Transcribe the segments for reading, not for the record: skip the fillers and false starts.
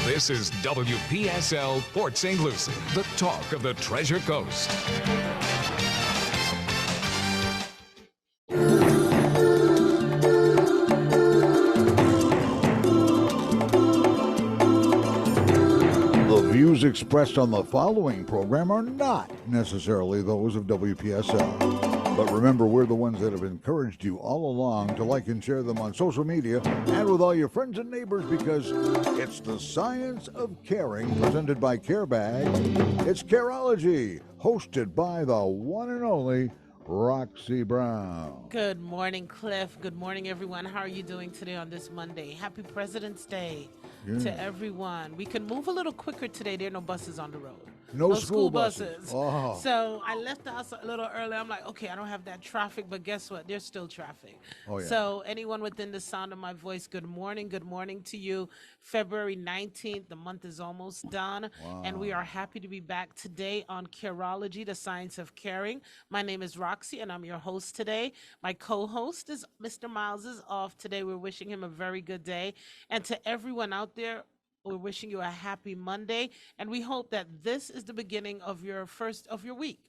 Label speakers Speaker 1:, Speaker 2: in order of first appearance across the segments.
Speaker 1: This is WPSL Port St. Lucie, the talk of the Treasure Coast.
Speaker 2: The views expressed on the following program are not necessarily those of WPSL. But remember, we're the ones that have encouraged you all along to like and share them on social media and with all your friends and neighbors, because it's the science of caring, presented by CareBag. It's Careology, hosted by the one and only Roxy Brown.
Speaker 3: Good morning, Cliff. Good morning, everyone. How are you doing today on this Monday? Happy President's Day to everyone. We can move a little quicker today. There are no buses on the road.
Speaker 2: No school buses. Oh.
Speaker 3: So I left the house a little early. I'm like, okay, I don't have that traffic, but guess what? There's still traffic.
Speaker 2: Oh, yeah.
Speaker 3: So anyone within the sound of my voice, good morning. Good morning to you. February 19th, the month is almost done.
Speaker 2: Wow.
Speaker 3: And we are happy to be back today on Careology, the science of caring. My name is Roxy, and I'm your host today. My co-host is Mr. Miles is off today. We're wishing him a very good day. And to everyone out there, we're wishing you a happy Monday, and we hope that this is the beginning of your first of your week.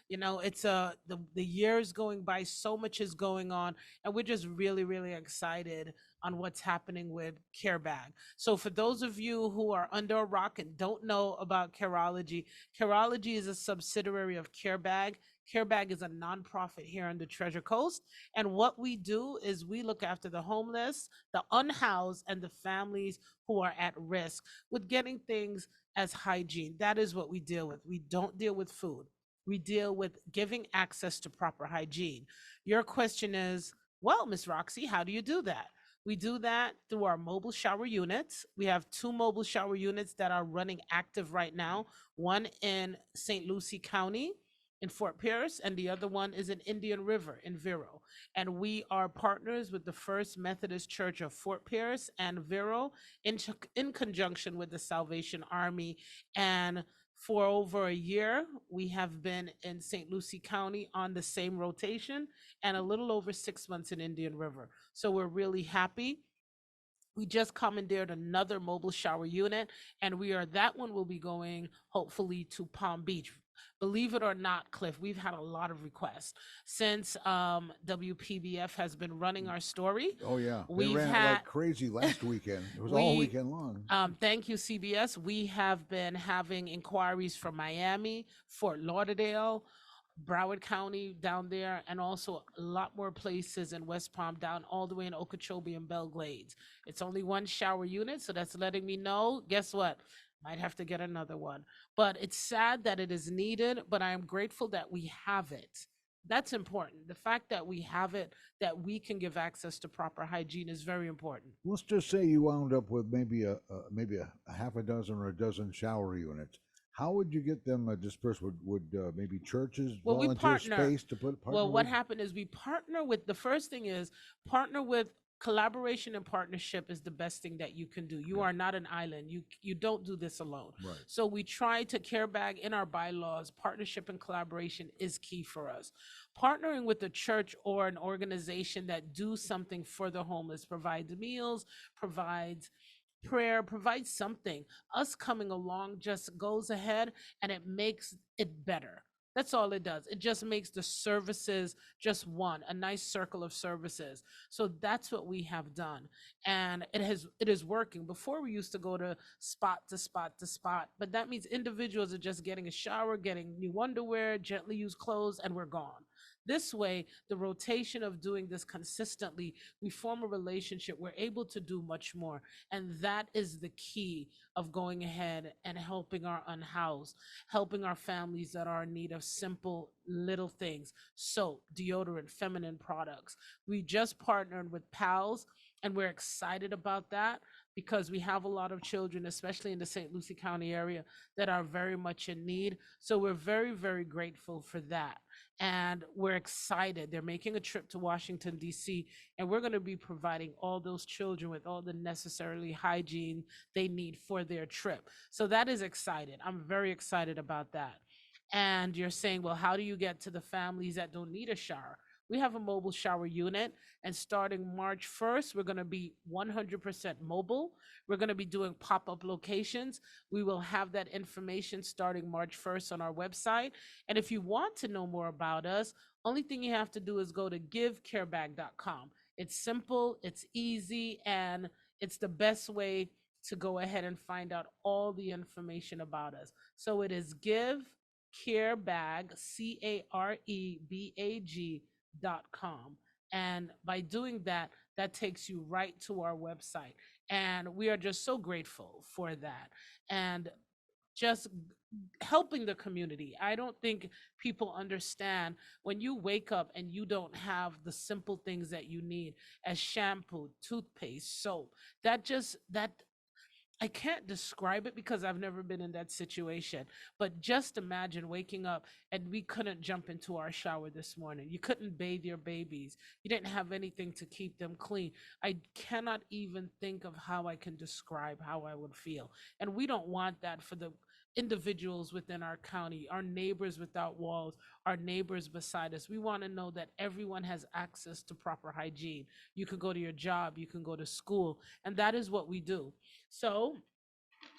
Speaker 3: You know, it's the year is going by, so much is going on, and we're just really excited on what's happening with CareBag. So for those of you who are under a rock and don't know about Careology, Careology is a subsidiary of CareBag. CareBag is a nonprofit here on the Treasure Coast. And what we do is we look after the homeless, the unhoused, and the families who are at risk with getting things as hygiene. That is what we deal with. We don't deal with food. We deal with giving access to proper hygiene. Your question is, well, Miss Roxy, how do you do that? We do that through our mobile shower units. We have 2 mobile shower units that are running active right now, one in St. Lucie County in Fort Pierce, and the other one is in Indian River in Vero. And we are partners with the First Methodist Church of Fort Pierce and Vero in conjunction with the Salvation Army. And for over a year, we have been in St. Lucie County on the same rotation, and a little over 6 months in Indian River. So we're really happy. We just commandeered another mobile shower unit, and that one will be going hopefully to Palm Beach. Believe it or not, Cliff, we've had a lot of requests since WPBF has been running our story.
Speaker 2: Oh, yeah. They ran it like crazy last weekend. It was all weekend long.
Speaker 3: Thank you, CBS. We have been having inquiries from Miami, Fort Lauderdale, Broward County down there, and also a lot more places in West Palm, down all the way in Okeechobee and Belle Glades. It's only one shower unit, so that's letting me know, guess what? Might have to get another one. But it's sad that it is needed, but I am grateful that we have it. That's important. The fact that we have it, that we can give access to proper hygiene, is very important.
Speaker 2: Let's just say you wound up with maybe a half a dozen or a dozen shower units. How would you get them dispersed? Would maybe churches volunteer space to partner
Speaker 3: Well, what happened is we partner with, the first thing is partner with, collaboration and partnership is the best thing that you can do. You are not an island. You don't do this alone.
Speaker 2: Right.
Speaker 3: So we try to CareBag in our bylaws. Partnership and collaboration is key for us. Partnering with a church or an organization that do something for the homeless, provides meals, provides prayer, provides something. Us coming along just goes ahead and it makes it better. That's all it does. It just makes the services just a nice circle of services. So that's what we have done. And it is working. Before we used to go to spot to spot to spot, but that means individuals are just getting a shower, getting new underwear, gently used clothes, and we're gone. This way, the rotation of doing this consistently, we form a relationship. We're able to do much more. And that is the key of going ahead and helping our unhoused, helping our families that are in need of simple little things: soap, deodorant, feminine products. We just partnered with PALS, and we're excited about that because we have a lot of children, especially in the St. Lucie County area, that are very much in need. So we're very grateful for that. And we're excited. They're making a trip to Washington, D.C., and we're going to be providing all those children with all the necessary hygiene they need for their trip. So that is exciting. I'm very excited about that. And you're saying, well, how do you get to the families that don't need a shower? We have a mobile shower unit, and starting March 1st, we're going to be 100% mobile. We're going to be doing pop up locations. We will have that information starting March 1st on our website. And if you want to know more about us, only thing you have to do is go to givecarebag.com. It's simple, it's easy, and it's the best way to go ahead and find out all the information about us. So it is givecarebag, CAREBAG.com. And by doing that, that takes you right to our website. And we are just so grateful for that. And just helping the community. I don't think people understand when you wake up and you don't have the simple things that you need as shampoo, toothpaste, soap. That I can't describe it because I've never been in that situation. But just imagine waking up and we couldn't jump into our shower this morning. You couldn't bathe your babies. You didn't have anything to keep them clean. I cannot even think of how I can describe how I would feel. And we don't want that for the individuals within our county, our neighbors without walls, our neighbors beside us. We want to know that everyone has access to proper hygiene. You can go to your job, you can go to school, and that is what we do. So,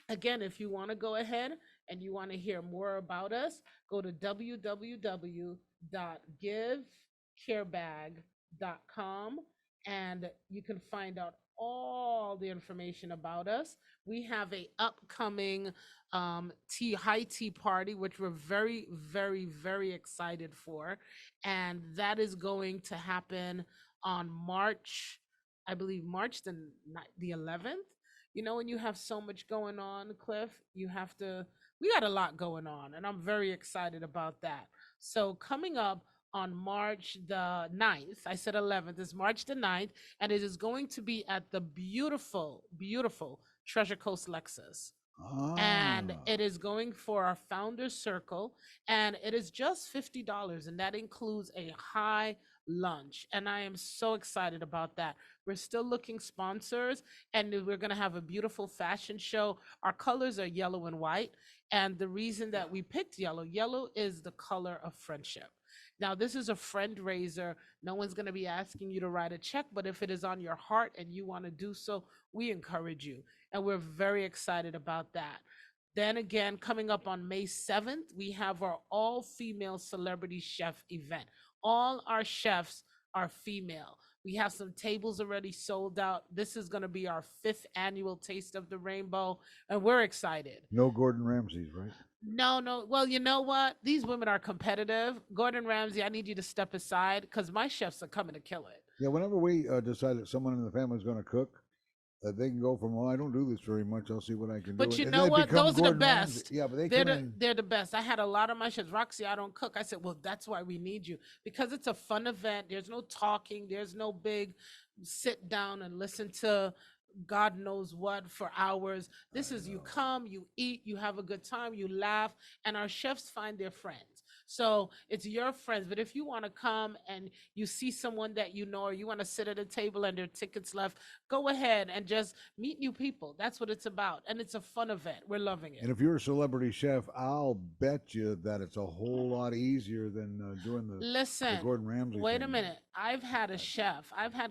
Speaker 3: again, if you want to go ahead and you want to hear more about us, go to www.givecarebag.com and you can find out all the information about us. We have a upcoming high tea party, which we're very, very, very excited for, and that is going to happen on March, I believe March the 11th. You know, when you have so much going on, Cliff, we got a lot going on, and I'm very excited about that. So, coming up on March the 9th, I said 11th, is March the 9th, and it is going to be at the beautiful, beautiful Treasure Coast Lexus, and
Speaker 2: Ah,
Speaker 3: it is going for our founders circle, and it is just $50, and that includes a high lunch, and I am so excited about that. We're still looking sponsors, and we're going to have a beautiful fashion show. Our colors are yellow and white, and the reason that we picked yellow is the color of friendship. Now, this is a friend raiser. No one's going to be asking you to write a check, but if it is on your heart and you want to do so, we encourage you, and we're very excited about that. Then again, coming up on May 7th, we have our all female celebrity chef event. All our chefs are female. We have some tables already sold out. This is going to be our fifth annual Taste of the Rainbow, and we're excited.
Speaker 2: no Gordon Ramsays, right?
Speaker 3: No, no. Well, you know what? These women are competitive. Gordon Ramsay, I need you to step aside because my chefs are coming to kill it.
Speaker 2: Yeah, whenever we decide that someone in the family is going to cook, they can go from, oh, I don't do this very much. I'll see what I can do.
Speaker 3: But you
Speaker 2: And then
Speaker 3: know
Speaker 2: they
Speaker 3: what?
Speaker 2: become
Speaker 3: Those are the
Speaker 2: Gordon Ramsay.
Speaker 3: best.
Speaker 2: Yeah, but they
Speaker 3: They're
Speaker 2: come
Speaker 3: the
Speaker 2: in.
Speaker 3: they're the best. I had a lot of my chefs. Roxy, I don't cook. I said, well, that's why we need you because it's a fun event. There's no talking. There's no big sit down and listen to God knows what for hours. This
Speaker 2: I
Speaker 3: is you
Speaker 2: know.
Speaker 3: come, you eat, you have a good time, you laugh, and our chefs find their friends. So it's your friends. But if you want to come and you see someone that you know, or you want to sit at a table and there are tickets left, go ahead and just meet new people. That's what it's about. And it's a fun event. We're loving it.
Speaker 2: And if you're a celebrity chef, I'll bet you that it's a whole lot easier than doing the
Speaker 3: Listen,
Speaker 2: Gordon Ramsay
Speaker 3: wait a
Speaker 2: thing.
Speaker 3: minute. I've had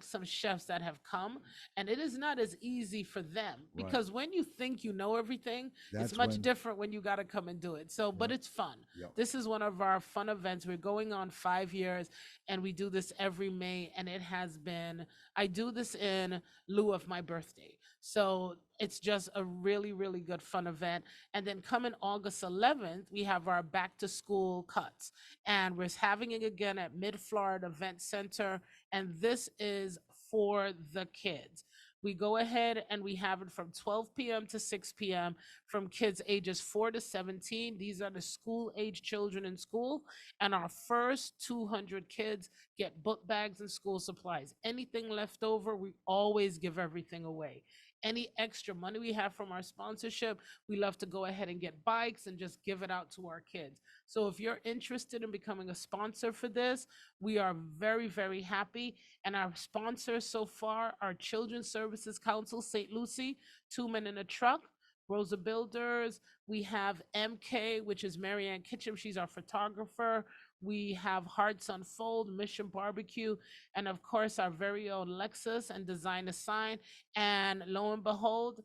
Speaker 3: some chefs that have come, and it is not as easy for them
Speaker 2: Right.
Speaker 3: because when you think you know everything, it's
Speaker 2: That's
Speaker 3: much
Speaker 2: when.
Speaker 3: different when you got to come and do it. So, but
Speaker 2: Yep.
Speaker 3: it's fun.
Speaker 2: Yep.
Speaker 3: This is one of our fun events. We're going on 5 years, and we do this every May, and it has been, I do this in lieu of my birthday. So, it's just a really, really good fun event. And then coming August 11th, we have our back to school cuts and we're having it again at Mid Florida Event Center. And this is for the kids. We go ahead and we have it from 12 p.m. to 6 p.m. from kids ages 4 to 17. These are the school age children in school. And our first 200 kids get book bags and school supplies. Anything left over, we always give everything away. Any extra money we have from our sponsorship, we love to go ahead and get bikes and just give it out to our kids. So if you're interested in becoming a sponsor for this, we are very, very happy. And our sponsors so far are Children's Services Council, St. Lucie, Two Men in a Truck, Rosa Builders. We have MK, which is Marianne Kitchum. She's our photographer. We have Hearts Unfold, Mission Barbecue, and of course our very own Lexus and Design a Sign. And lo and behold,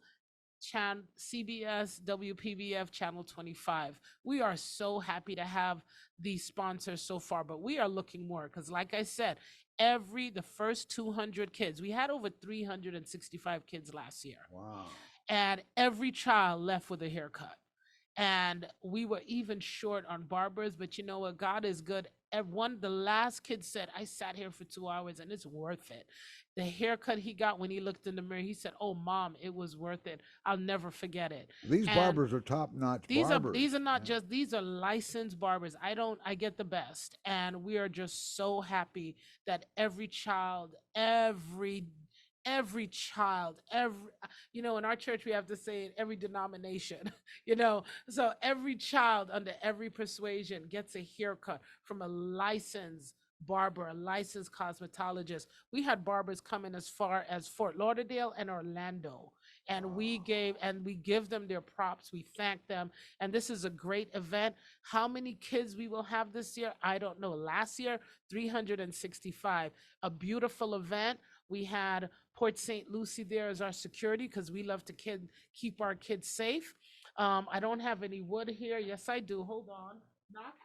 Speaker 3: CBS WPBF Channel 25. We are so happy to have these sponsors so far, but we are looking more because, like I said, the first 200 kids, we had over 365 kids last year,
Speaker 2: Wow.
Speaker 3: and every child left with a haircut. And we were even short on barbers, but you know what? God is good. The last kid said, I sat here for 2 hours and it's worth it. The haircut he got when he looked in the mirror, he said, oh, mom, it was worth it. I'll never forget it.
Speaker 2: These
Speaker 3: And
Speaker 2: barbers are top-notch
Speaker 3: these are
Speaker 2: barbers.
Speaker 3: these are not just these are licensed barbers. I get the best, and we are just so happy that every child, every child, in our church we have to say it, every denomination, so every child under every persuasion gets a haircut from a licensed barber, a licensed cosmetologist. We had barbers coming as far as Fort Lauderdale and Orlando, and we give them their props. We thank them, and this is a great event. How many kids we will have this year, I don't know. Last year, 365. A beautiful event. We had Port St. Lucie there as our security because we love to keep our kids safe. I don't have any wood here. Yes, I do. Hold on. Knock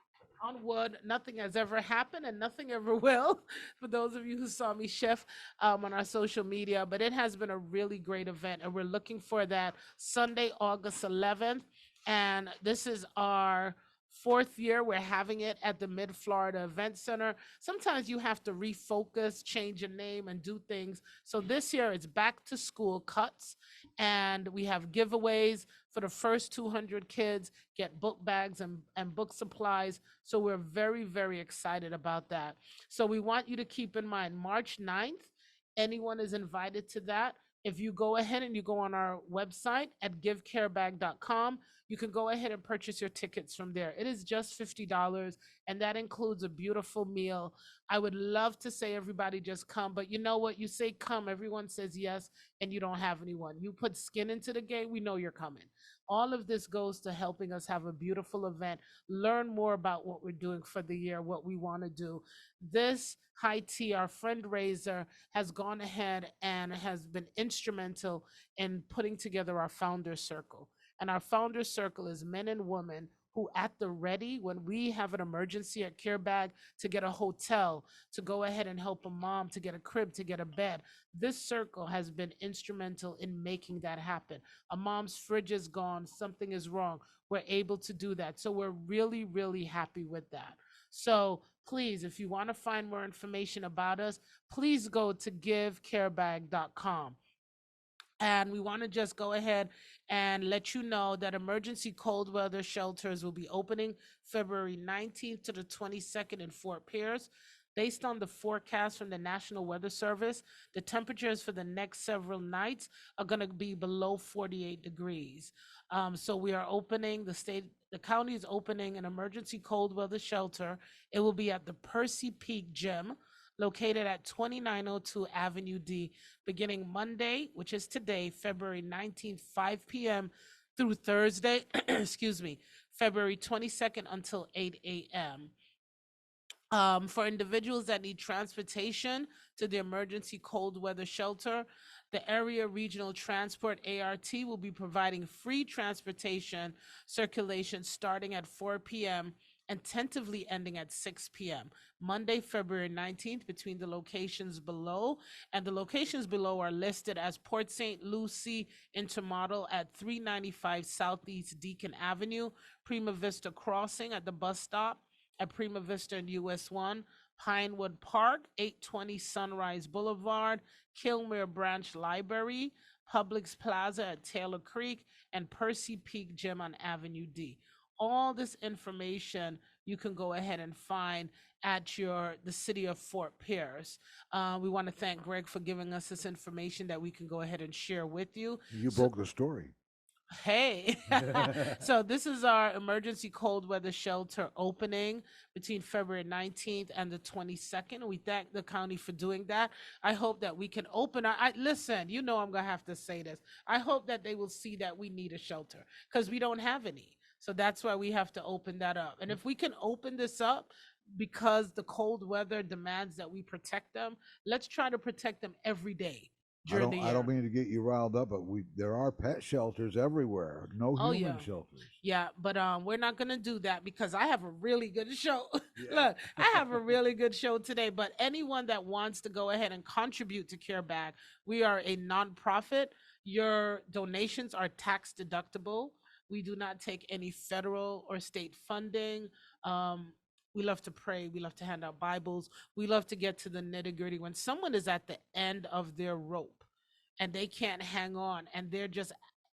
Speaker 3: on wood. Nothing has ever happened and nothing ever will. For those of you who saw me chef on our social media, but it has been a really great event, and we're looking for that Sunday, August 11th. And this is our fourth year. We're having it at the Mid Florida Event Center. Sometimes you have to refocus, change your name, and do things. So this year it's back to school cuts, and we have giveaways for the first 200 kids, get book bags and book supplies. So we're very, very excited about that. So we want you to keep in mind March 9th, anyone is invited to that. If you go ahead and you go on our website at givecarebag.com, you can go ahead and purchase your tickets from there. It is just $50, and that includes a beautiful meal. I would love to say everybody just come, but you know what? You say come, everyone says yes, and you don't have anyone. You put skin into the game, we know you're coming. All of this goes to helping us have a beautiful event, learn more about what we're doing for the year, what we want to do. This High Tea, our fundraiser, has gone ahead and has been instrumental in putting together our founder circle. And our founder circle is men and women who, at the ready, when we have an emergency at CareBag to get a hotel, to go ahead and help a mom to get a crib, to get a bed, this circle has been instrumental in making that happen. A mom's fridge is gone, something is wrong. We're able to do that. So we're really, really happy with that. So please, if you want to find more information about us, please go to givecarebag.com. And we want to just go ahead and let you know that emergency cold weather shelters will be opening February 19th to the 22nd in Fort Pierce. Based on the forecast from the National Weather Service, the temperatures for the next several nights are going to be below 48 degrees. So we are opening, the county is opening an emergency cold weather shelter. It will be at the Percy Peak Gym, located at 2902 Avenue D, beginning Monday, which is today, February 19th, 5 p.m. through Thursday, excuse me, February 22nd until 8 a.m. For individuals that need transportation to the emergency cold weather shelter, the Area Regional Transport ART will be providing free transportation circulation starting at 4 p.m. and tentatively ending at 6 p.m. Monday, February 19th, between the locations below. And the locations below are listed as Port St. Lucie Intermodal at 395 Southeast Deacon Avenue, Prima Vista Crossing at the bus stop at Prima Vista and US 1, Pinewood Park, 820 Sunrise Boulevard, Kilmer Branch Library, Publix Plaza at Taylor Creek, and Percy Peak Gym on Avenue D. All this information you can go ahead and find at the city of Fort Pierce. We want to thank Greg for giving us this information that we can go ahead and share with you.
Speaker 2: You broke the story.
Speaker 3: Hey, so this is our emergency cold weather shelter opening between February 19th and the 22nd. We thank the county for doing that. I hope that we can open listen, I'm going to have to say this. I hope that they will see that we need a shelter because we don't have any. So that's why we have to open that up. And if we can open this up, because the cold weather demands that we protect them, let's try to protect them every day during the
Speaker 2: I don't
Speaker 3: year.
Speaker 2: mean to get you riled up, but there are pet shelters everywhere. No
Speaker 3: Oh
Speaker 2: human
Speaker 3: yeah.
Speaker 2: shelters.
Speaker 3: Yeah, but we're not gonna do that because I have a really good show.
Speaker 2: Yeah.
Speaker 3: Look, I have a really good show today. But anyone that wants to go ahead and contribute to Care Bag, we are a nonprofit. Your donations are tax deductible. We do not take any federal or state funding. Um, we love to pray. We love to hand out Bibles. We love to get to the nitty gritty. When someone is at the end of their rope and they can't hang on and they're just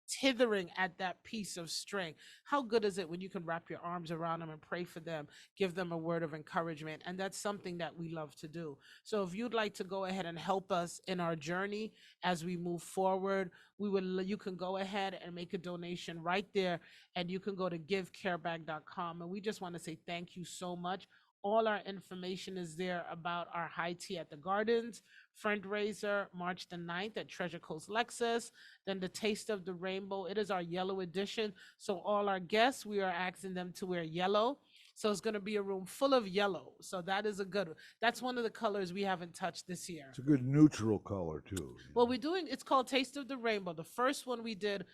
Speaker 3: tithering at that piece of string. How good is it when you can wrap your arms around them and pray for them, give them a word of encouragement? And that's something that we love to do. So if you'd like to go ahead and help us in our journey as we move forward, you can go ahead and make a donation right there, and you can go to givecarebag.com. And we just want to say thank you so much. All our information is there about our high tea at the gardens, fundraiser March the 9th at Treasure Coast Lexus, then the Taste of the Rainbow. It is our yellow edition. So all our guests, we are asking them to wear yellow. So it's going to be a room full of yellow. So that is a good, that's one of the colors we haven't touched this year.
Speaker 2: It's a good neutral color too.
Speaker 3: Well, we're doing, it's called Taste of the Rainbow. The first one we did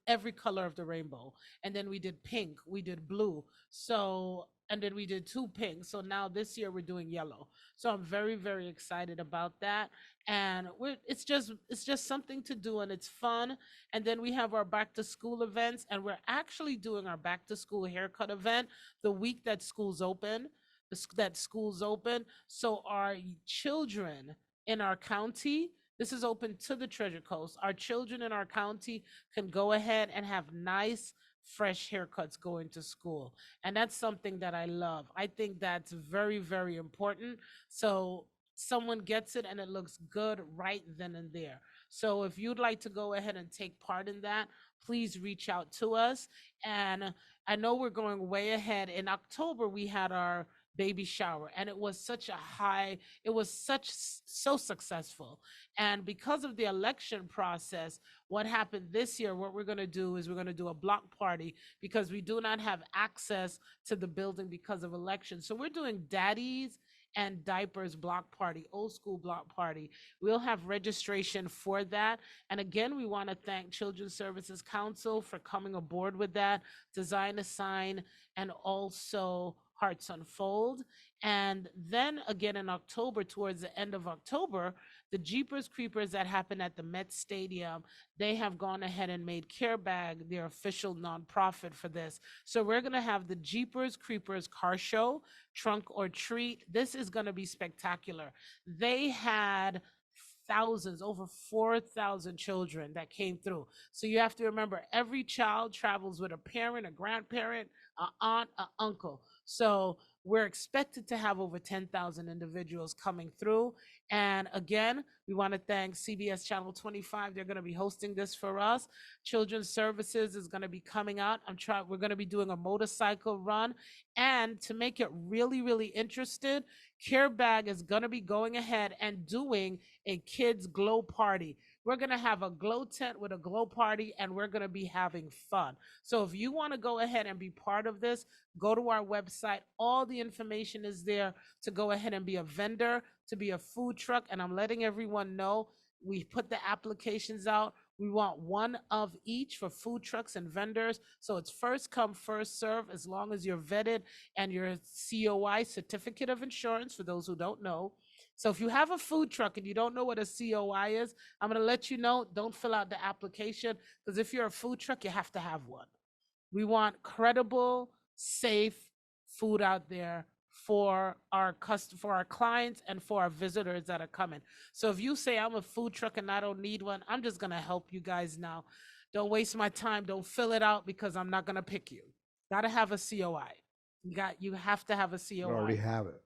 Speaker 3: every color of the rainbow. And then we did pink, we did blue. So and then we did two pinks. So now this year we're doing yellow. So I'm very, very excited about that. And it's just something to do and it's fun. And then we have our back to school events, and we're actually doing our back to school haircut event the week that school's open. That school's open. So our children in our county, this is open to the Treasure Coast. Our children in our county can go ahead and have nice, fresh haircuts going to school. And that's something that I love. I think that's very, very important. So someone gets it and it looks good right then and there. So if you'd like to go ahead and take part in that, please reach out to us. And I know we're going way ahead. In October, we had our baby shower, and it was such a high, it was so successful. And because of the election process, what happened this year, what we're going to do is we're going to do a block party because we do not have access to the building because of elections. So we're doing daddies and diapers block party, old school block party. We'll have registration for that. And again, we want to thank Children's Services Council for coming aboard with that, Design a Sign, and also Hearts Unfold. And then again in October, towards the end of October, the Jeepers Creepers that happened at the Met Stadium, they have gone ahead and made Care Bag their official nonprofit for this. So we're going to have the Jeepers Creepers car show, trunk or treat. This is going to be spectacular. They had thousands, over 4,000 children that came through. So you have to remember every child travels with a parent, a grandparent, an aunt, an uncle. So we're expected to have over 10,000 individuals coming through. And again, we want to thank CBS Channel 25. They're going to be hosting this for us. Children's Services is going to be coming out. We're going to be doing a motorcycle run. And to make it really, really interested, Care Bag is going to be going ahead and doing a kids glow party. We're going to have a glow tent with a glow party, and we're going to be having fun. So if you want to go ahead and be part of this, go to our website. All the information is there to go ahead and be a vendor, to be a food truck. And I'm letting everyone know we put the applications out. We want one of each for food trucks and vendors. So it's first come, first serve, as long as you're vetted and your COI, certificate of insurance, for those who don't know. So if you have a food truck and you don't know what a COI is, I'm going to let you know, don't fill out the application, because if you're a food truck, you have to have one. We want credible, safe food out there for for our clients and for our visitors that are coming. So if you say I'm a food truck and I don't need one, I'm just gonna help you guys now. Don't waste my time. Don't fill it out because I'm not gonna pick you. Gotta have a COI. You have to have a
Speaker 2: You already
Speaker 3: COI.
Speaker 2: have it.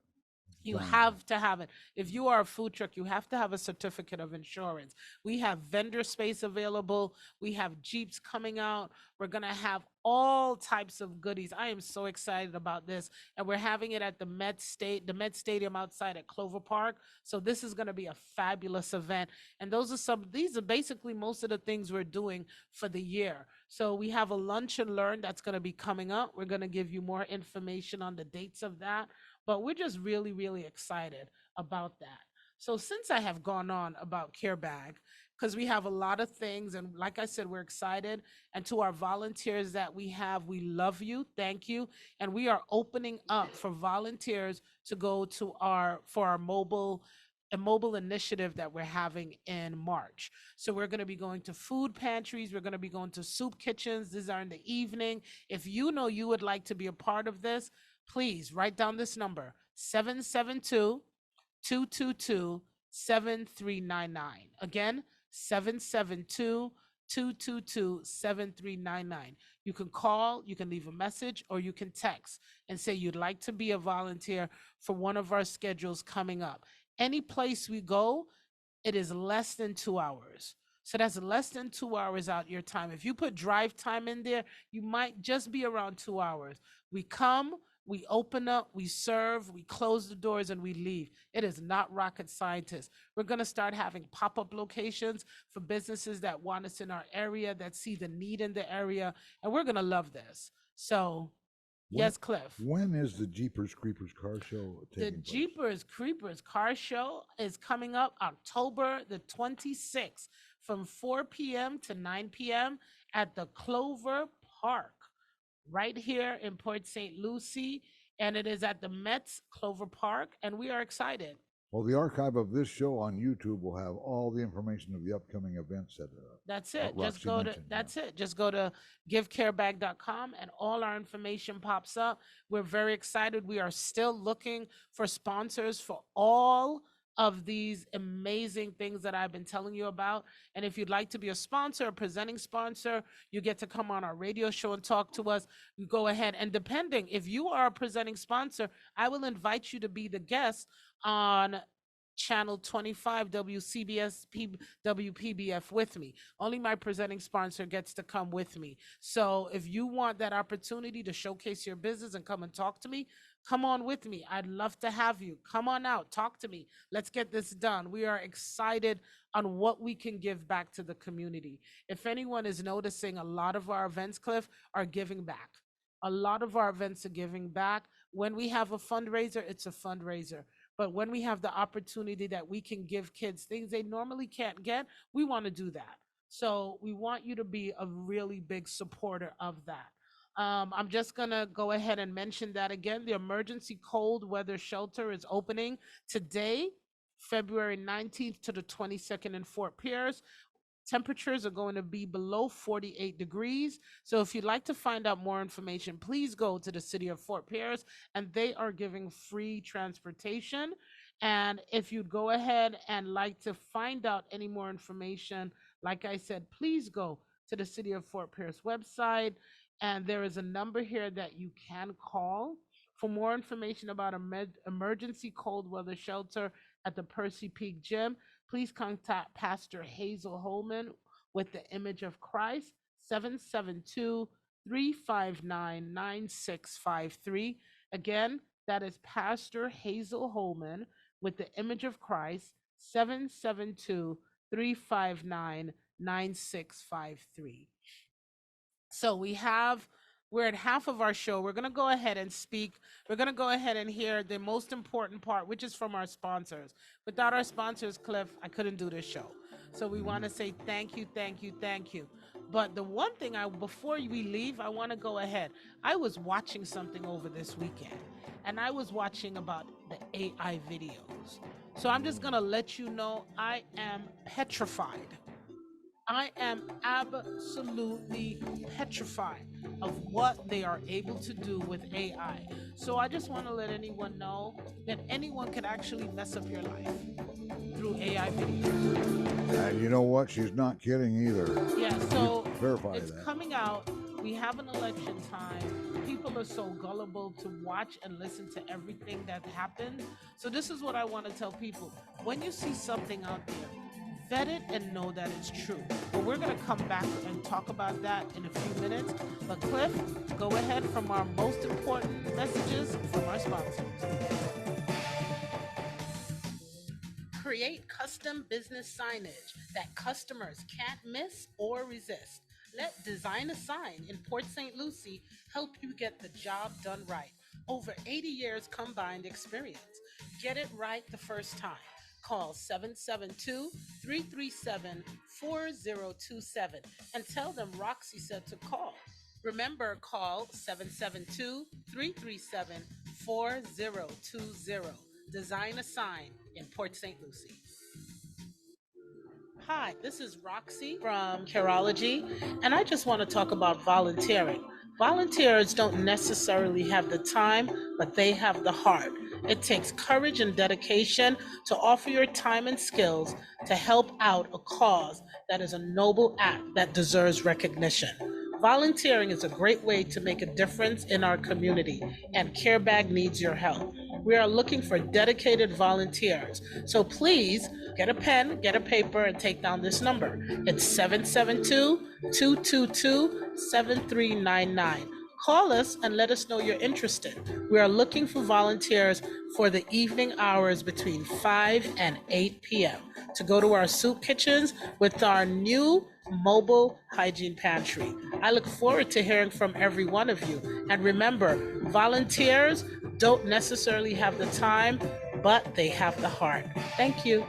Speaker 3: You
Speaker 2: plan.
Speaker 3: have to have it. If you are a food truck, you have to have a certificate of insurance. We have vendor space available. We have Jeeps coming out. We're going to have all types of goodies. I am so excited about this. And we're having it at the Met Stadium outside at Clover Park. So this is going to be a fabulous event. And these are basically most of the things we're doing for the year. So we have a lunch and learn that's going to be coming up. We're going to give you more information on the dates of that, but we're just really, really excited about that. So since I have gone on about CareBag, because we have a lot of things, and like I said, we're excited. And to our volunteers that we have, we love you, thank you, and we are opening up for volunteers to go to our mobile initiative that we're having in March. So we're going to be going to food pantries, we're going to be going to soup kitchens. These are in the evening. If you know you would like to be a part of this, please write down this number: 772 222 7399. Again, 772 222 7399. You can call, you can leave a message, or you can text and say you'd like to be a volunteer for one of our schedules coming up. Any place we go, it is less than 2 hours. So that's less than 2 hours out your time. If you put drive time in there, you might just be around 2 hours. We come, we open up, we serve, we close the doors, and we leave. It is not rocket scientists. We're going to start having pop-up locations for businesses that want us in our area, that see the need in the area, and we're going to love this. So, yes, Cliff.
Speaker 2: When is the Jeepers Creepers car show
Speaker 3: The
Speaker 2: taking place?
Speaker 3: Jeepers Creepers car show is coming up October the 26th from 4 p.m. to 9 p.m. at the Clover Park, right here in Port St. Lucie. And it is at the Mets Clover Park, and we are excited.
Speaker 2: Well, the archive of this show on YouTube will have all the information of the upcoming events that
Speaker 3: That's it.
Speaker 2: Roxy
Speaker 3: Just go to
Speaker 2: mentioned,
Speaker 3: that's it. Just go to givecareback.com and all our information pops up. We're very excited. We are still looking for sponsors for all of these amazing things that I've been telling you about. And if you'd like to be a sponsor, a presenting sponsor, you get to come on our radio show and talk to us. You go ahead, and depending if you are a presenting sponsor, I will invite you to be the guest on channel 25 WCBS WPBF with me. Only my presenting sponsor gets to come with me. So if you want that opportunity to showcase your business and come and talk to me, come on with me. I'd love to have you. Come on out, talk to me. Let's get this done. We are excited on what we can give back to the community. If anyone is noticing, a lot of our events, Cliff, are giving back. A lot of our events are giving back. When we have a fundraiser, it's a fundraiser. But when we have the opportunity that we can give kids things they normally can't get, we want to do that. So we want you to be a really big supporter of that. I'm just going to go ahead and mention that again. The emergency cold weather shelter is opening today, February 19th to the 22nd in Fort Pierce. Temperatures are going to be below 48 degrees. So if you'd like to find out more information, please go to the city of Fort Pierce, and they are giving free transportation. And if you'd go ahead and like to find out any more information, like I said, please go to the city of Fort Pierce website. And there is a number here that you can call for more information about emergency cold weather shelter at the Percy Peak Gym. Please contact Pastor Hazel Holman with the Image of Christ, 772 359 9653. Again, that is Pastor Hazel Holman with the Image of Christ, 772 359 9653. So we're at half of our show. We're going to go ahead and speak. We're going to go ahead and hear the most important part, which is from our sponsors. Without our sponsors, Cliff, I couldn't do this show. So we want to say thank you, thank you, thank you. But the one thing before we leave, I want to go ahead. I was watching something over this weekend, and I was watching about the AI videos. So I'm just going to let you know I am petrified. I am absolutely petrified of what they are able to do with AI. So I just want to let anyone know that anyone can actually mess up your life through AI videos.
Speaker 2: And you know what? She's not kidding either.
Speaker 3: Yeah, so
Speaker 2: Verify
Speaker 3: it's
Speaker 2: that.
Speaker 3: coming out We have an election time. People are so gullible to watch and listen to everything that happens. So, this is what I want to tell people. When you see something out there, vet it and know that it's true. But we're going to come back and talk about that in a few minutes. But, Cliff, go ahead from our most important messages from our sponsors. Create custom business signage that customers can't miss or resist. Let Design a Sign in Port St. Lucie help you get the job done right. Over 80 years combined experience. Get it right the first time. Call 772 337 4027 and tell them Roxy said to call. Remember, call 772 337 4020. Design a Sign in Port St. Lucie. Hi, this is Roxy from Careology, and I just want to talk about volunteering. Volunteers don't necessarily have the time, but they have the heart. It takes courage and dedication to offer your time and skills to help out a cause that is a noble act that deserves recognition. Volunteering is a great way to make a difference in our community, and CareBag needs your help. We are looking for dedicated volunteers. So please get a pen, get a paper, and take down this number. It's 772 222 7399. Call us and let us know you're interested. We are looking for volunteers for the evening hours between 5 and 8 p.m. to go to our soup kitchens with our new mobile hygiene pantry. I look forward to hearing from every one of you. And remember, volunteers don't necessarily have the time, but they have the heart. Thank you.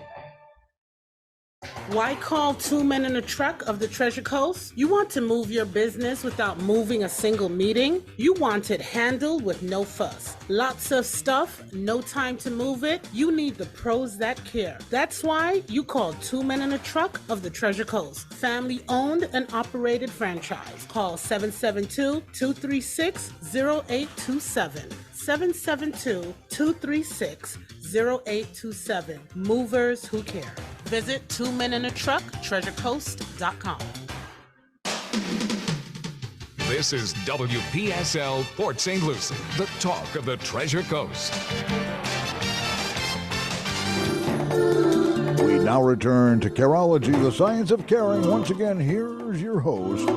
Speaker 3: Why call two men in a truck of the Treasure Coast? You want to move your business without moving a single meeting? You want it handled with no fuss. Lots of stuff, no time to move it? You need the pros that care. That's why you call two men in a truck of the Treasure Coast. Family owned and operated franchise. Call 772 236 0827. 772 236 0827. Movers who care. Visit Two Men in a Truck, treasurecoast.com.
Speaker 1: This is WPSL Port St. Lucie, the talk of the Treasure Coast.
Speaker 2: We now return to Careology, the science of caring. Once again, here's your host,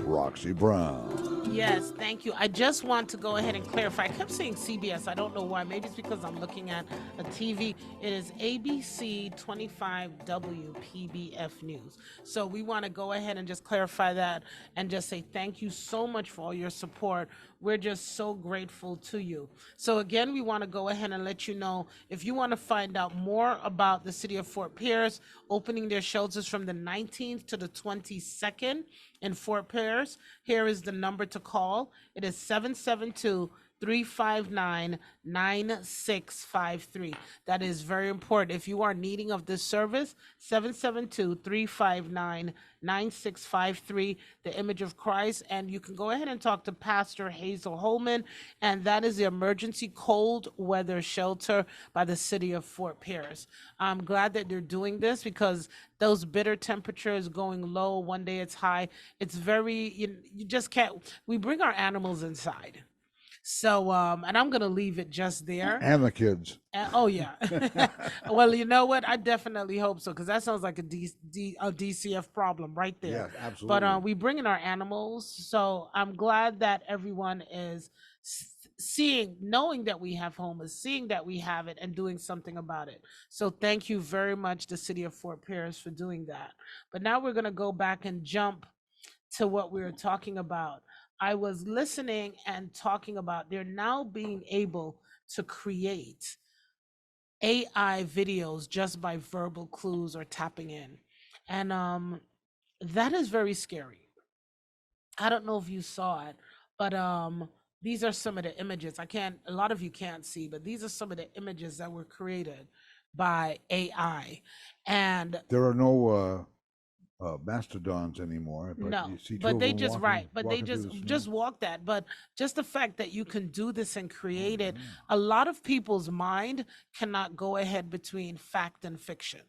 Speaker 2: Roxy Brown.
Speaker 3: Yes, thank you. I just want to go ahead and clarify. I kept saying CBS. I don't know why. Maybe it's because I'm looking at a TV. It is ABC 25W PBF News. So we want to go ahead and just clarify that and just say thank you so much for all your support. We're just so grateful to you. So again, we want to go ahead and let you know if you want to find out more about the city of Fort Pierce opening their shelters from the 19th to the 22nd in Fort Pierce. Here is the number to call. It is 772 359 9653. That is very important. If you are needing of this service, 772 359 9653, the image of Christ. And you can go ahead and talk to Pastor Hazel Holman. And that is the emergency cold weather shelter by the city of Fort Pierce. I'm glad that they're doing this because those bitter temperatures going low, one day it's high. It's very, you just can't, we bring our animals inside. So, and I'm gonna leave it just there.
Speaker 2: And the kids.
Speaker 3: Oh yeah. Well, you know what? I definitely hope so because that sounds like a DCF problem right there.
Speaker 2: Yes, absolutely.
Speaker 3: But we bring in our animals, so I'm glad that everyone is seeing, knowing that we have homeless, seeing that we have it, and doing something about it. So thank you very much, the city of Fort Pierce, for doing that. But now we're gonna go back and jump to what we were talking about. I was listening and talking about they're now being able to create AI videos just by verbal clues or tapping in. And that is very scary. I don't know if you saw it, but these are some of the images. I can't, a lot of you can't see, but these are some of the images that were created by AI. And
Speaker 2: There are no mastodons anymore, but
Speaker 3: no,
Speaker 2: you see two
Speaker 3: but
Speaker 2: of
Speaker 3: they
Speaker 2: them
Speaker 3: just
Speaker 2: walking,
Speaker 3: right, but they
Speaker 2: walking through the
Speaker 3: just
Speaker 2: snow.
Speaker 3: walk that. But just the fact that you can do this and create it,
Speaker 2: Yeah.
Speaker 3: a lot of people's mind cannot go ahead between fact and fiction.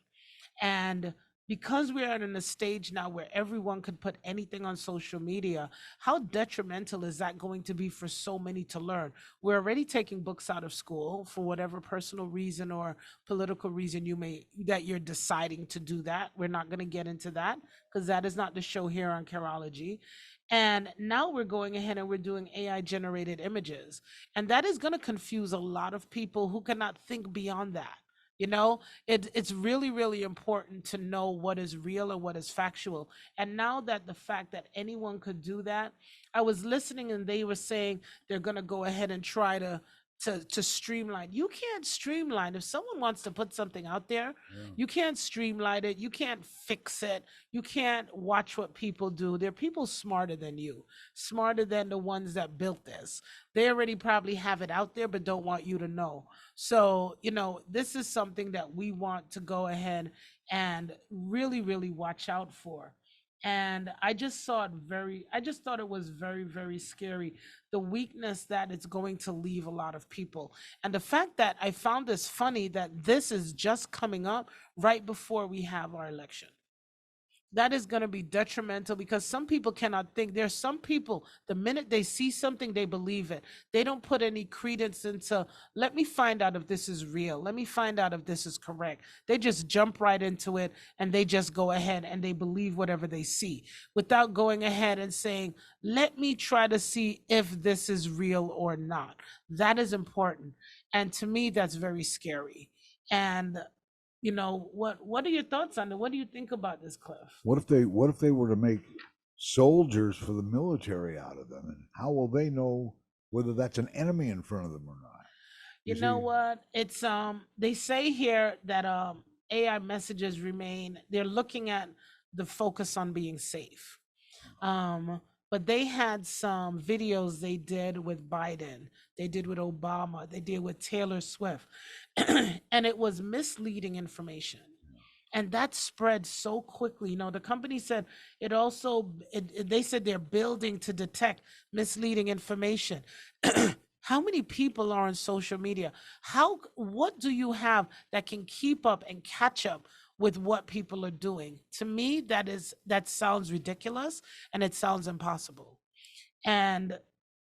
Speaker 3: And because we are in a stage now where everyone could put anything on social media, how detrimental is that going to be for so many to learn? We're already taking books out of school for whatever personal reason or political reason that you're deciding to do that. We're not going to get into that because that is not the show here on Careology. And now we're going ahead and we're doing AI generated images. And that is going to confuse a lot of people who cannot think beyond that. You know, it's really, really important to know what is real and what is factual. And now that the fact that anyone could do that, I was listening and they were saying they're going to go ahead and try to streamline. You can't streamline. If someone wants to put something out there, you can't streamline it. You can't fix it. You can't watch what people do. There are people smarter than you, smarter than the ones that built this. They already probably have it out there, but don't want you to know. So, this is something that we want to go ahead and really, really watch out for. And I just thought it was very, very scary, the weakness that it's going to leave a lot of people. And the fact that I found this funny that this is just coming up right before we have our election, that is going to be detrimental because some people cannot think. There's some people, the minute they see something, they believe it. They don't put any credence into, let me find out if this is real. Let me find out if this is correct. They just jump right into it and they just go ahead and they believe whatever they see without going ahead and saying, let me try to see if this is real or not. That is important. And to me, that's very scary. And what are your thoughts on it? What do you think about this, Cliff?
Speaker 2: What if they were to make soldiers for the military out of them, and how will they know whether that's an enemy in front of them or not?
Speaker 3: You
Speaker 2: You
Speaker 3: know
Speaker 2: see,
Speaker 3: what? It's they say here that AI messages remain, they're looking at the focus on being safe. Um, but they had some videos they did with Biden, they did with Obama, they did with Taylor Swift, and it was misleading information. And that spread so quickly. The company said they said they're building to detect misleading information. How many people are on social media? What do you have that can keep up and catch up with what people are doing? To me, that sounds ridiculous and it sounds impossible. And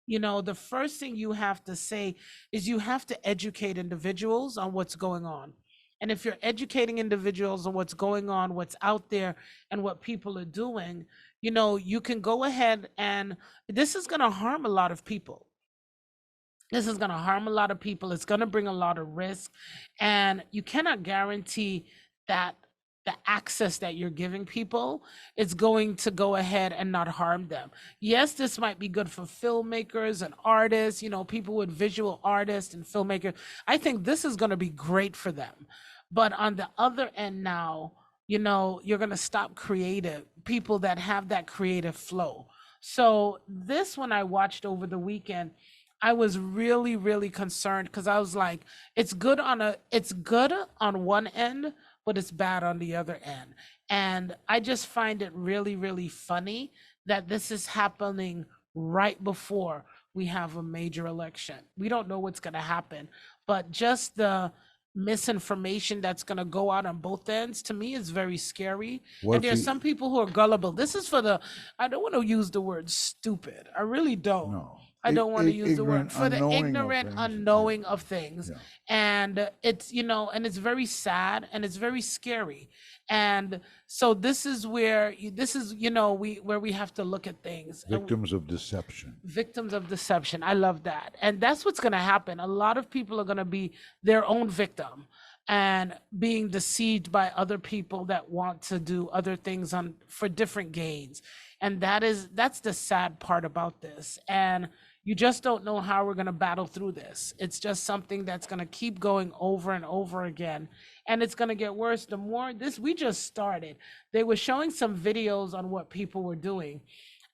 Speaker 3: the first thing you have to say is you have to educate individuals on what's going on. And if you're educating individuals on what's going on, what's out there, and what people are doing, you can go ahead and this is going to harm a lot of people. This is going to harm a lot of people. It's going to bring a lot of risk. And you cannot guarantee that the access that you're giving people is going to go ahead and not harm them. Yes, this might be good for filmmakers and artists, people with visual artists and filmmakers. I think this is going to be great for them. But on the other end now, you're going to stop creative people that have that creative flow. So this one I watched over the weekend, I was really, really concerned because I was like, it's good on one end, but it's bad on the other end. And I just find it really, really funny that this is happening right before we have a major election. We don't know what's going to happen, but just the misinformation that's going to go out on both ends to me is very scary.
Speaker 2: what
Speaker 3: And
Speaker 2: if
Speaker 3: there's
Speaker 2: the
Speaker 3: some people who are gullible. This is for the, I don't want to use the word stupid. I really don't.
Speaker 2: no
Speaker 3: I don't want to use the word,
Speaker 2: ignorant,
Speaker 3: for the
Speaker 2: unknowing of
Speaker 3: ignorant,
Speaker 2: things?
Speaker 3: unknowing of things.
Speaker 2: Yeah.
Speaker 3: And and it's very sad and it's very scary. And so this is where we have to look at things.
Speaker 2: Victims of deception.
Speaker 3: Victims of deception. I love that. And that's what's going to happen. A lot of people are going to be their own victim and being deceived by other people that want to do other things for different gains. And that's the sad part about this. And you just don't know how we're going to battle through this. It's just something that's going to keep going over and over again. And it's going to get worse. The more we just started. They were showing some videos on what people were doing.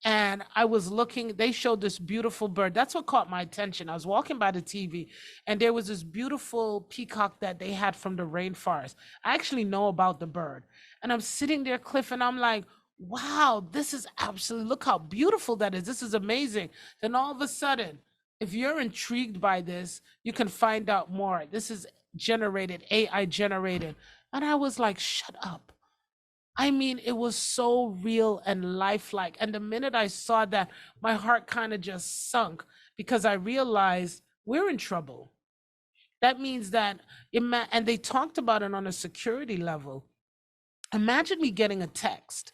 Speaker 3: And I was looking, they showed this beautiful bird. That's what caught my attention. I was walking by the TV and there was this beautiful peacock that they had from the rainforest. I actually know about the bird. And I'm sitting there, Cliff, and I'm like, wow, this is absolutely, look how beautiful that is. This is amazing. Then all of a sudden, if you're intrigued by this, you can find out more. This is generated, AI generated. And I was like, shut up. I mean, it was so real and lifelike. And the minute I saw that, my heart kind of just sunk because I realized we're in trouble. That means that, and they talked about it on a security level. Imagine me getting a text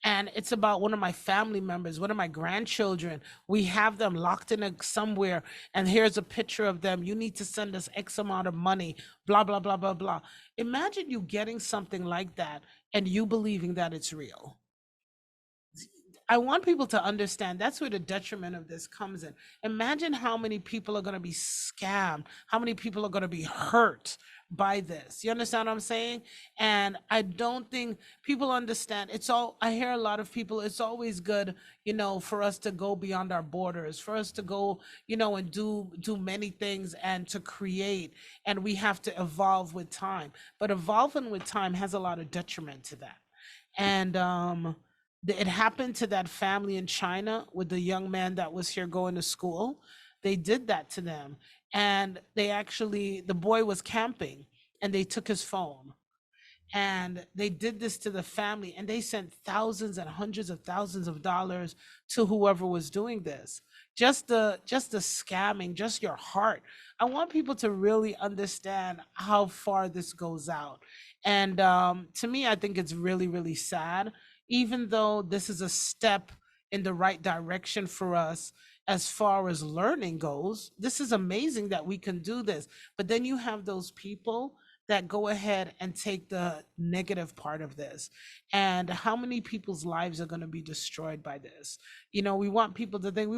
Speaker 3: and it's about one of my family members, one of my grandchildren. We have them locked in somewhere, and here's a picture of them. You need to send us X amount of money, blah, blah, blah, blah, blah. Imagine you getting something like that and you believing that it's real. I want people to understand that's where the detriment of this comes in. Imagine how many people are going to be scammed, how many people are going to be hurt by this. You understand what I'm saying? And I don't think people understand. I hear a lot of people, it's always good, for us to go beyond our borders, for us to go, and do many things and to create. And we have to evolve with time. But evolving with time has a lot of detriment to that. And it happened to that family in China with the young man that was here going to school. They did that to them. And the boy was camping and they took his phone and they did this to the family and they sent thousands and hundreds of thousands of dollars to whoever was doing this. Just the scamming, just your heart. I want people to really understand how far this goes out. And to me, I think it's really, really sad, even though this is a step in the right direction for us as far as learning goes. This is amazing that we can do this. But then you have those people that go ahead and take the negative part of this. And how many people's lives are going to be destroyed by this? We want people to think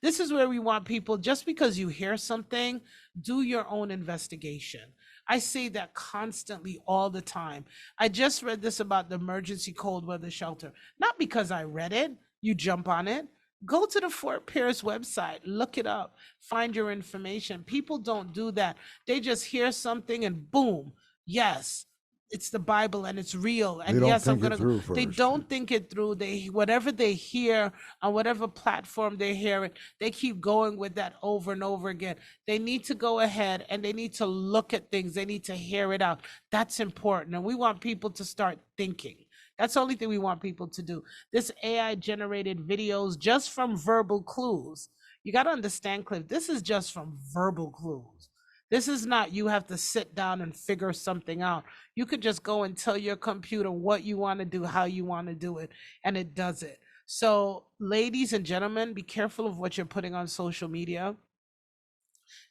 Speaker 3: this is where we want people, just because you hear something, do your own investigation. I say that constantly all the time. I just read this about the emergency cold weather shelter, not because I read it, you jump on it. Go to the Fort Pierce website, look it up, find your information. People don't do that. They just hear something and boom, yes, it's the Bible and it's real.
Speaker 2: They
Speaker 3: And
Speaker 2: don't
Speaker 3: yes, I'm
Speaker 2: think it
Speaker 3: gonna.
Speaker 2: through
Speaker 3: They
Speaker 2: first.
Speaker 3: don't think it through. Whatever they hear on whatever platform they hear it, they keep going with that over and over again. They need to go ahead and they need to look at things. They need to hear it out. That's important. And we want people to start thinking. That's the only thing we want people to do. This AI generated videos just from verbal clues. You got to understand, Cliff, this is just from verbal clues. This is not you have to sit down and figure something out. You could just go and tell your computer what you want to do, how you want to do it, and it does it. So, ladies and gentlemen, be careful of what you're putting on social media.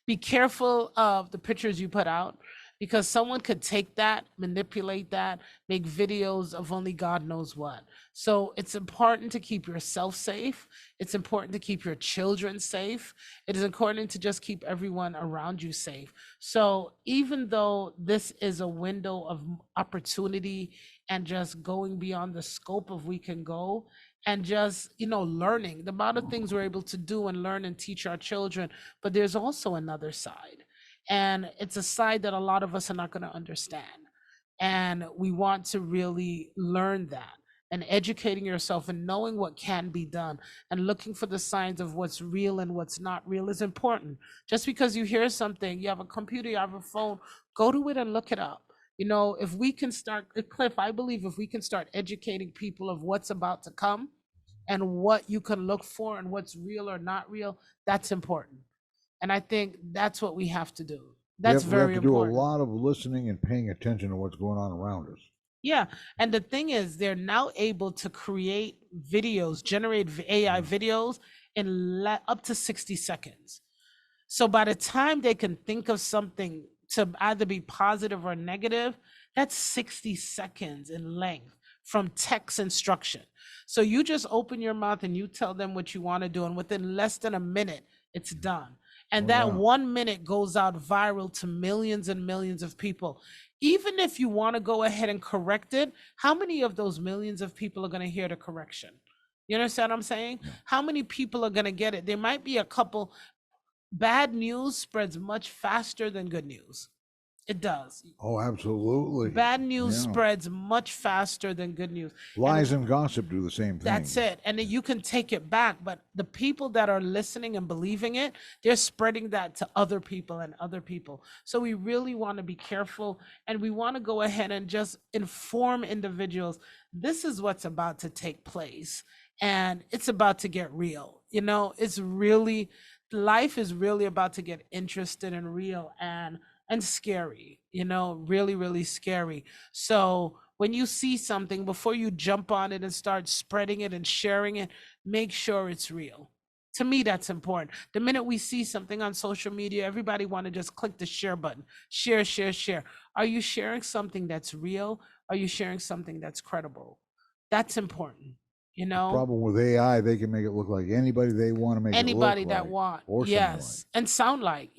Speaker 3: Be careful of the pictures you put out because someone could take that, manipulate that, make videos of only God knows what. So it's important to keep yourself safe. It's important to keep your children safe. It is important to just keep everyone around you safe. So even though this is a window of opportunity and just going beyond the scope of we can go, and just learning the amount of things we're able to do and learn and teach our children, but there's also another side, and it's a side that a lot of us are not going to understand, and we want to really learn that. And educating yourself and knowing what can be done and looking for the signs of what's real and what's not real is important. Just because you hear something, you have a computer, you have a phone, go to it and look it up. If we can start, Cliff, I believe if we can start educating people of what's about to come and what you can look for and what's real or not real, that's important. And I think that's what we have to do.
Speaker 2: We
Speaker 3: That's
Speaker 2: have we have
Speaker 3: very
Speaker 2: to do a
Speaker 3: important.
Speaker 2: lot of listening and paying attention to what's going on around us.
Speaker 3: Yeah. And the thing is, they're now able to create videos, generate AI videos in up to 60 seconds. So by the time they can think of something to either be positive or negative, that's 60 seconds in length from text instruction. So you just open your mouth and you tell them what you want to do, and within less than a minute, it's done. And
Speaker 2: Oh,
Speaker 3: that
Speaker 2: yeah.
Speaker 3: 1 minute goes out viral to millions and millions of people. Even if you want to go ahead and correct it, how many of those millions of people are going to hear the correction? You understand what I'm saying? How many people are going to get it? There might be a couple. Bad news spreads much faster than good news. It does.
Speaker 2: Oh, absolutely.
Speaker 3: Bad news
Speaker 2: Yeah.
Speaker 3: spreads much faster than good news.
Speaker 2: Lies and gossip do the same thing.
Speaker 3: That's it. And then you can take it back. But the people that are listening and believing it, they're spreading that to other people and other people. So we really want to be careful, and we want to go ahead and just inform individuals this is what's about to take place. And it's about to get real. It's really, life is really about to get interested and real and scary, really, really scary. So when you see something, before you jump on it and start spreading it and sharing it, make sure it's real. To me, that's important. The minute we see something on social media, everybody want to just click the share button. Share, share, share. Are you sharing something that's real? Are you sharing something that's credible? That's important.
Speaker 2: Problem with AI, they can make it look like anybody they want to make
Speaker 3: Anybody
Speaker 2: it look
Speaker 3: that
Speaker 2: like,
Speaker 3: want,
Speaker 2: or
Speaker 3: yes, and sound like,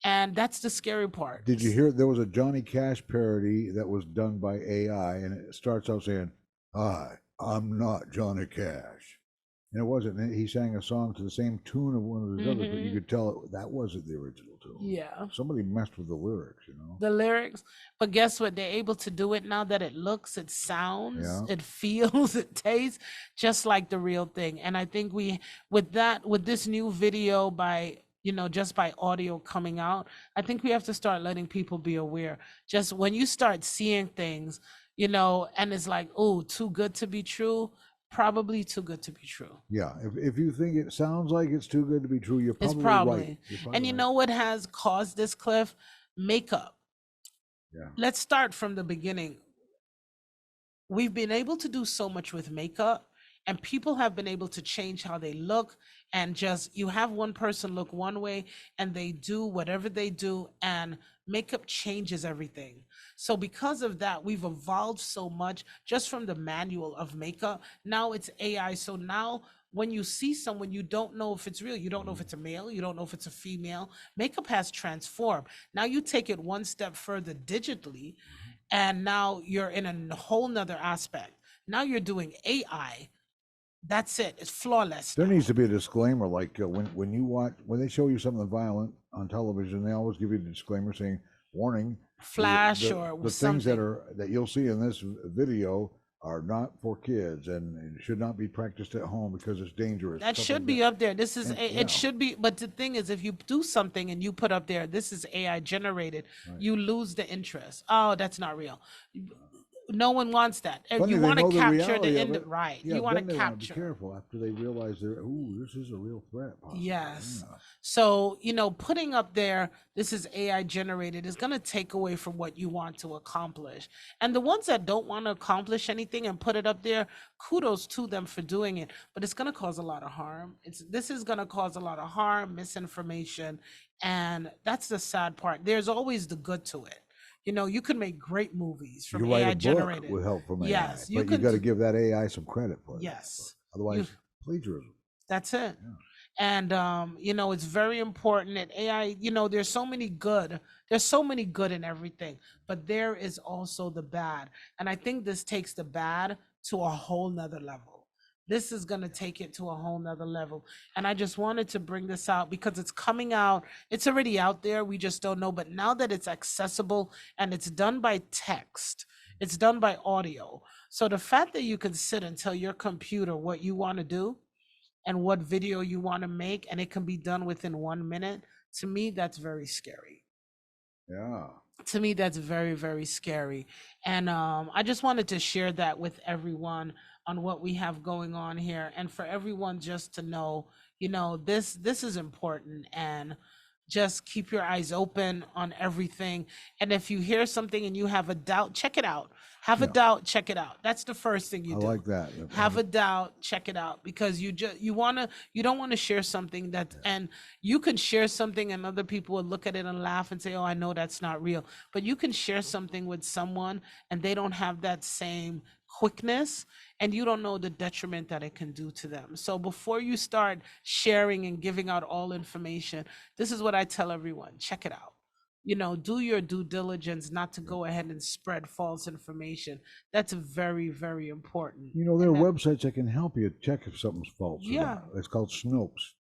Speaker 3: and that's the scary part.
Speaker 2: Did you hear there was a Johnny Cash parody that was done by AI, and it starts out saying, "Hi, I'm not Johnny Cash." And it wasn't. He sang a song to the same tune of one of his others, but you could tell that wasn't the original tune.
Speaker 3: Yeah.
Speaker 2: Somebody messed with the lyrics,
Speaker 3: The lyrics, but guess what? They're able to do it now that it looks, it sounds, it feels, it tastes just like the real thing. And I think with this new video by, just by audio coming out, I think we have to start letting people be aware. Just when you start seeing things, and it's like, oh, too good to be true. Probably too good to be true.
Speaker 2: Yeah, if you think it sounds like it's too good to be true, you're probably,
Speaker 3: it's probably
Speaker 2: right. You're probably
Speaker 3: and you know what has caused this, Cliff? Makeup.
Speaker 2: Yeah.
Speaker 3: Let's start from the beginning. We've been able to do so much with makeup, and people have been able to change how they look, and just you have one person look one way and they do whatever they do, and makeup changes everything. So because of that, we've evolved so much just from the manual of makeup. Now it's AI. So now when you see someone, you don't know if it's real. You don't know if it's a male. You don't know if it's a female. Makeup has transformed. Now you take it one step further digitally, and now you're in a whole nother aspect. Now you're doing AI. That's it. It's flawless.
Speaker 2: There needs to be a disclaimer, like when they show you something violent on television, they always give you a disclaimer saying, "Warning,
Speaker 3: flash
Speaker 2: or the
Speaker 3: something.
Speaker 2: things that you'll see in this video are not for kids and should not be practiced at home because it's dangerous."
Speaker 3: That should be up there. This is it should be. But the thing is, if you do something and you put up there, this is AI generated, you lose the interest. Oh, that's not real. No one wants that. You want to capture the end, right?
Speaker 2: Yeah,
Speaker 3: you want
Speaker 2: to
Speaker 3: capture.
Speaker 2: Be careful after they realize this is a real threat. Possibly.
Speaker 3: Yes.
Speaker 2: Yeah.
Speaker 3: So, putting up there, this is AI generated, is going to take away from what you want to accomplish. And the ones that don't want to accomplish anything and put it up there, kudos to them for doing it. But it's going to cause a lot of harm. This is going to cause a lot of harm, misinformation. And that's the sad part. There's always the good to it. You can make great movies from AI generated.
Speaker 2: With help from AI.
Speaker 3: Yes,
Speaker 2: but you got to give that AI some credit for it.
Speaker 3: Yes.
Speaker 2: Otherwise, plagiarism.
Speaker 3: That's it. Yeah. And it's very important that AI, there's so many good in everything, but there is also the bad. And I think this takes the bad to a whole nother level. This is going to take it to a whole nother level. And I just wanted to bring this out because it's coming out. It's already out there. We just don't know. But now that it's accessible and it's done by text, it's done by audio. So the fact that you can sit and tell your computer what you want to do and what video you want to make, and it can be done within 1 minute, to me, that's very scary.
Speaker 2: Yeah.
Speaker 3: To me, that's very, very scary. And I just wanted to share that with everyone on what we have going on here, and for everyone just to know, this is important, and just keep your eyes open on everything. And if you hear something and you have a doubt, check it out. Have a doubt, check it out. That's the first thing you do.
Speaker 2: I like that.
Speaker 3: Have a doubt, check it out, because you don't want to share something that, and you can share something and other people will look at it and laugh and say, "Oh, I know that's not real." But you can share something with someone and they don't have that same quickness, and you don't know the detriment that it can do to them. So before you start sharing and giving out all information, this is what I tell everyone: check it out. Do your due diligence not to go ahead and spread false information. That's very, very important.
Speaker 2: There are websites that can help you check if something's false. Yeah. It's called Snopes.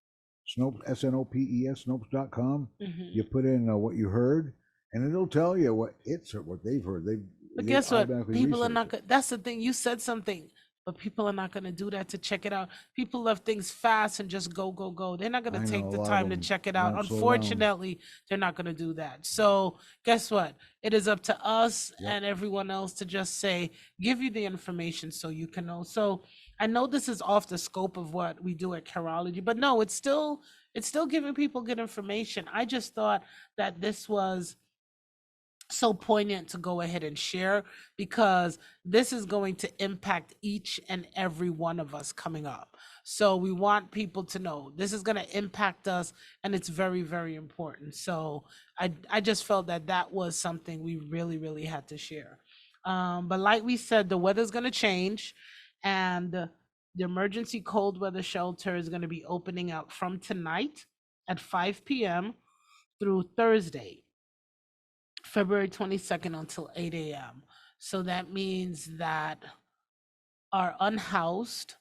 Speaker 2: Snopes, Snopes, Snopes.com. You put in what you heard, and it'll tell you what they've heard.
Speaker 3: But
Speaker 2: They
Speaker 3: guess what?
Speaker 2: automatically
Speaker 3: People are
Speaker 2: research
Speaker 3: not
Speaker 2: it.
Speaker 3: going that's the thing. You said something, but people are not going to do that to check it out. People love things fast and just go, go, go. They're not going
Speaker 2: I
Speaker 3: to
Speaker 2: know
Speaker 3: take
Speaker 2: a
Speaker 3: the
Speaker 2: lot of
Speaker 3: time to
Speaker 2: them
Speaker 3: check it out.
Speaker 2: won't slow down.
Speaker 3: Unfortunately, they're not going to do that. So, guess what? It is up to us
Speaker 2: Yep.
Speaker 3: and everyone else to just say, give you the information so you can know. So, I know this is off the scope of what we do at Careology, but no, it's still giving people good information. I just thought that this was so poignant to go ahead and share because this is going to impact each and every one of us coming up. So we want people to know this is going to impact us and it's very, very important. So I just felt that that was something we really, really had to share. But like we said, the weather's going to change and the emergency cold weather shelter is going to be opening up from tonight at 5 p.m. through Thursday, February 22nd until 8 a.m. So that means that are unhoused,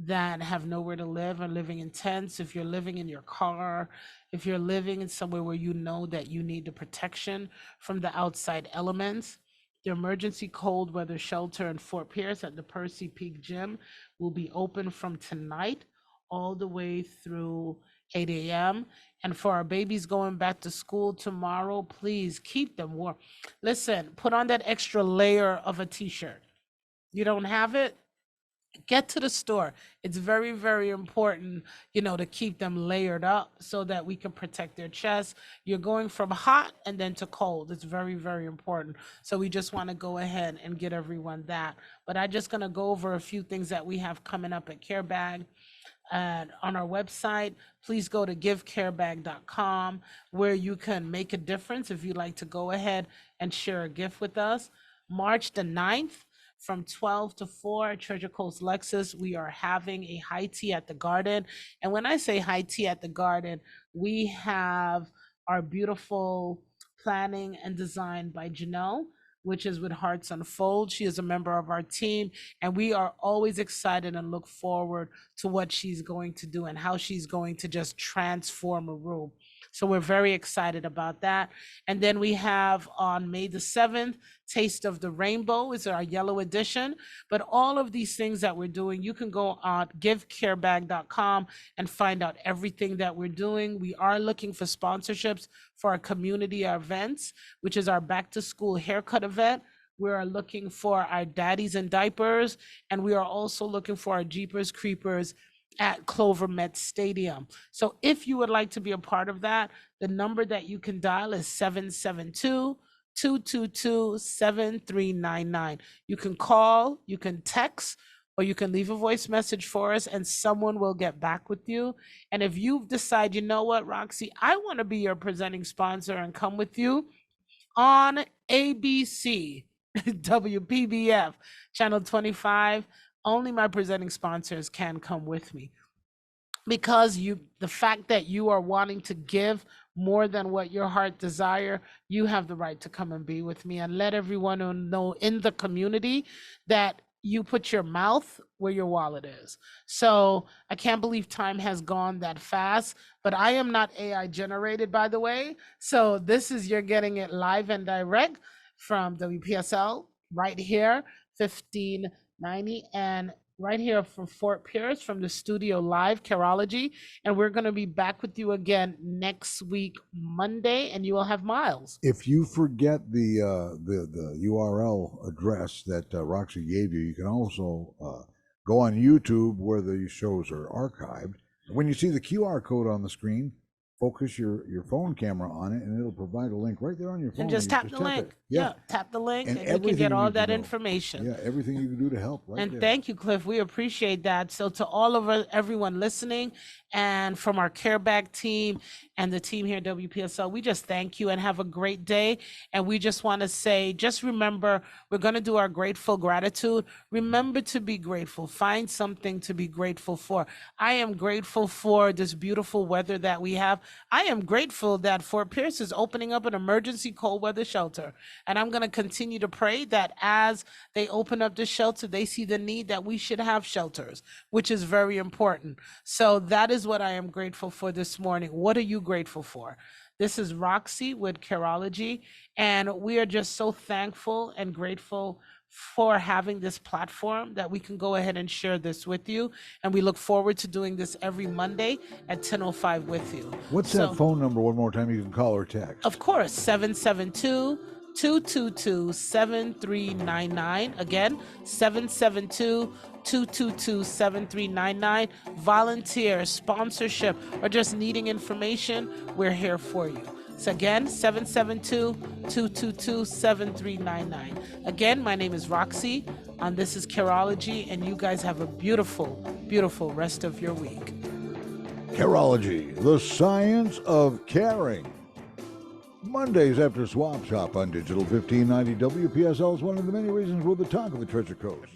Speaker 3: that have nowhere to live, are living in tents, if you're living in your car, if you're living in somewhere where you know that you need the protection from the outside elements, the emergency cold weather shelter in Fort Pierce at the Percy Peak Gym will be open from tonight all the way through 8 a.m. And for our babies going back to school tomorrow, please keep them warm. Listen, put on that extra layer of a t-shirt. You don't have it? Get to the store. It's very, very important, to keep them layered up so that we can protect their chest. You're going from hot and then to cold. It's very, very important. So we just want to go ahead and get everyone that. But I'm just going to go over a few things that we have coming up at CareBag. And on our website, please go to givecarebag.com where you can make a difference if you'd like to go ahead and share a gift with us. March the 9th, from 12 to 4 at Treasure Coast Lexus, we are having a high tea at the garden. And when I say high tea at the garden, we have our beautiful planning and design by Janelle, which is with Hearts Unfold. She is a member of our team, and we are always excited and look forward to what she's going to do and how she's going to just transform a room. So we're very excited about that. And then we have on May the 7th, Taste of the Rainbow is our yellow edition. But all of these things that we're doing, you can go on givecarebag.com and find out everything that we're doing. We are looking for sponsorships for our community events, which is our back to school haircut event. We are looking for our daddies and diapers, and we are also looking for our Jeepers Creepers at Clover Met Stadium. So if you would like to be a part of that, the number that you can dial is 772-222-7399. You can call, you can text, or you can leave a voice message for us and someone will get back with you. And if you've decided, you know what, Roxy, I want to be your presenting sponsor and come with you on ABC, WPBF, Channel 25, only my presenting sponsors can come with me because the fact that you are wanting to give more than what your heart desire, you have the right to come and be with me and let everyone know in the community that you put your mouth where your wallet is. So I can't believe time has gone that fast, but I am not AI generated, by the way. So this is, you're getting it live and direct from WPSL right here, 1590, and right here from Fort Pierce from the studio live, Careology. And we're going to be back with you again next week, Monday, and you will have Miles.
Speaker 2: If you forget the URL address that Roxy gave you, you can also go on YouTube where the shows are archived. When you see the QR code on the screen, focus your phone camera on it, and it'll provide a link right there on your phone.
Speaker 3: And just tap the link. Yeah, tap the link, and you can get all that information.
Speaker 2: Yeah, everything you can do to help right
Speaker 3: and
Speaker 2: there.
Speaker 3: Thank you, Cliff. We appreciate that. So to all of everyone listening, and from our CareBag team and the team here at WPSL, we just thank you and have a great day. And we just want to say, just remember, we're going to do our grateful gratitude. Remember to be grateful. Find something to be grateful for. I am grateful for this beautiful weather that we have. I am grateful that Fort Pierce is opening up an emergency cold weather shelter. And I'm going to continue to pray that as they open up the shelter, they see the need that we should have shelters, which is very important. So that is what I am grateful for this morning. What are you grateful for? This is Roxy with Careology, and we are just so thankful and grateful for having this platform that we can go ahead and share this with you. And we look forward to doing this every Monday at 10:05 with you.
Speaker 2: What's that phone number one more time you can call or text?
Speaker 3: Of course, 772-222-7399. Again, 772-222-7399. Volunteer, sponsorship, or just needing information, we're here for you. So again, 772-222-7399. Again, my name is Roxy, and this is Careology, and you guys have a beautiful, beautiful rest of your week.
Speaker 2: Careology, the science of caring. Mondays after Swap Shop on Digital 1590 WPSL is one of the many reasons we're the talk of the Treasure Coast.